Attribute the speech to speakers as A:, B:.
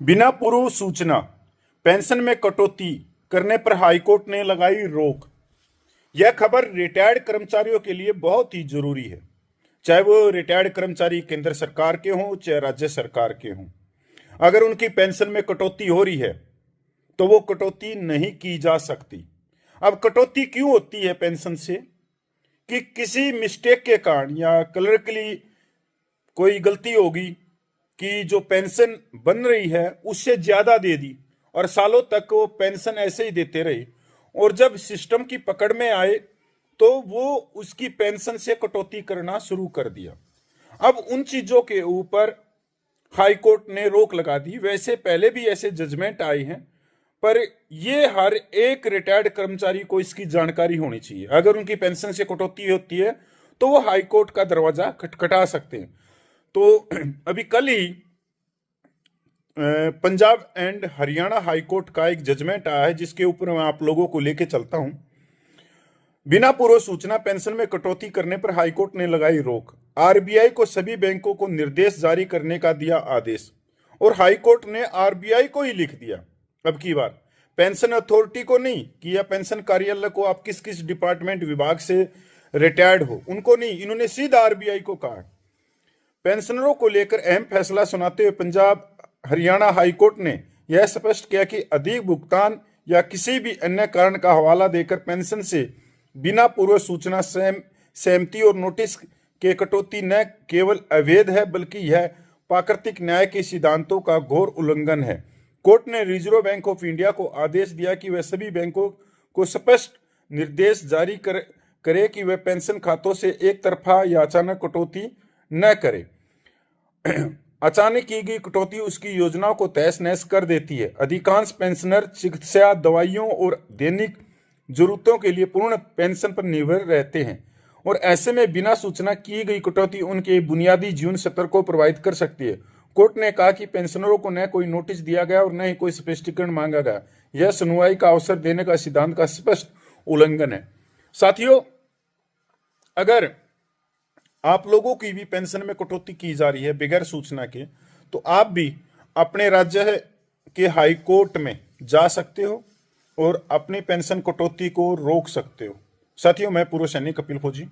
A: बिना पूर्व सूचना पेंशन में कटौती करने पर हाईकोर्ट ने लगाई रोक। यह खबर रिटायर्ड कर्मचारियों के लिए बहुत ही जरूरी है, चाहे वो रिटायर्ड कर्मचारी केंद्र सरकार के हों चाहे राज्य सरकार के हों। अगर उनकी पेंशन में कटौती हो रही है तो वो कटौती नहीं की जा सकती। अब कटौती क्यों होती है पेंशन से? कि किसी मिस्टेक के कारण या क्लर्कली कोई गलती होगी कि जो पेंशन बन रही है उससे ज्यादा दे दी और सालों तक वो पेंशन ऐसे ही देते रहे, और जब सिस्टम की पकड़ में आए तो वो उसकी पेंशन से कटौती करना शुरू कर दिया। अब उन चीजों के ऊपर हाई कोर्ट ने रोक लगा दी। वैसे पहले भी ऐसे जजमेंट आए हैं, पर ये हर एक रिटायर्ड कर्मचारी को इसकी जानकारी होनी चाहिए। अगर उनकी पेंशन से कटौती होती है तो वो हाई कोर्ट का दरवाजा खटखटा सकते हैं। तो अभी कल ही Punjab and Haryana high court का एक जजमेंट आया है, जिसके ऊपर मैं आप लोगों को लेके चलता हूं। बिना पूर्व सूचना पेंशन में कटौती करने पर हाईकोर्ट ने लगाई रोक। आरबीआई को सभी बैंकों को निर्देश जारी करने का दिया आदेश, और हाईकोर्ट ने आरबीआई को ही लिख दिया अब की बार, पेंशन अथॉरिटी को नहीं कि या पेंशन कार्यालय को, आप किस किस डिपार्टमेंट विभाग से रिटायर्ड हो उनको नहीं, इन्होंने सीधा आरबीआई को कहा। पेंशनरों को लेकर अहम फैसला सुनाते हुए पंजाब हरियाणा हाईकोर्ट ने यह स्पष्ट किया कि अधिक भुगतान या किसी भी अन्य कारण का हवाला देकर पेंशन से बिना पूर्व सूचना सहमति और नोटिस के कटौती न केवल अवैध है बल्कि यह प्राकृतिक न्याय के सिद्धांतों का घोर उल्लंघन है। कोर्ट ने रिजर्व बैंक ऑफ इंडिया को आदेश दिया कि वह सभी बैंकों को स्पष्ट निर्देश जारी करे कि वह पेंशन खातों से एक तरफा या अचानक कटौती न करे। अचानक की गई कटौती उसकी योजनाओं को तहस नहस कर देती है। अधिकांश पेंशनर चिकित्सा, दवाइयों और दैनिक जरूरतों के लिए पूर्ण पेंशन पर निर्भर रहते हैं, और ऐसे में बिना सूचना की गई कटौती उनके बुनियादी जीवन स्तर को प्रभावित कर सकती है। कोर्ट ने कहा कि पेंशनरों को न कोई नोटिस दिया गया और न ही कोई स्पष्टीकरण मांगा गया। यह सुनवाई का अवसर देने का सिद्धांत का स्पष्ट उल्लंघन है। साथियों, अगर आप लोगों की भी पेंशन में कटौती की जा रही है बगैर सूचना के, तो आप भी अपने राज्य के हाई कोर्ट में जा सकते हो और अपनी पेंशन कटौती को रोक सकते हो। साथियों, मैं पूर्व सैनिक कपिल फौजी।